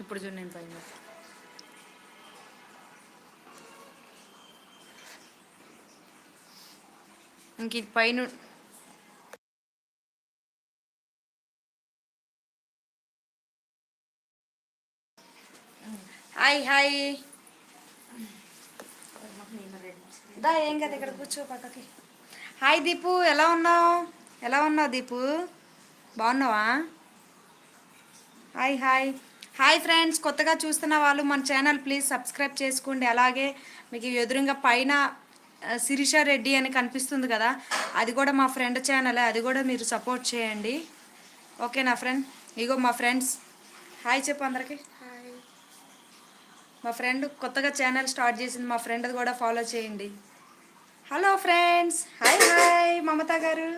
ఇప్పుడు చూడు నేను పైన ఇంక ఇది పైన. Hi hi. దా ఏం కదా ఇక్కడ కూర్చో పక్కకి. హాయ్ దీపు, ఎలా ఉన్నావు? ఎలా ఉన్నావు దీపు? బాగున్నావా? Hi hi. హాయ్ ఫ్రెండ్స్, కొత్తగా చూస్తున్న వాళ్ళు మన ఛానల్ ప్లీజ్ సబ్స్క్రైబ్ చేసుకోండి. అలాగే మీకు ఎదురుగా పైన శిరీష రెడ్డి అని కనిపిస్తుంది కదా, అది కూడా మా ఫ్రెండ్ ఛానలే, అది కూడా మీరు సపోర్ట్ చేయండి. ఓకేనా ఫ్రెండ్? ఇగో మా ఫ్రెండ్స్, హాయ్ చెప్పు అందరికి. మా ఫ్రెండ్ కొత్తగా ఛానల్ స్టార్ట్ చేసింది, మా ఫ్రెండ్ కూడా ఫాలో చేయండి. Hello friends, hi hi Mamata గారు.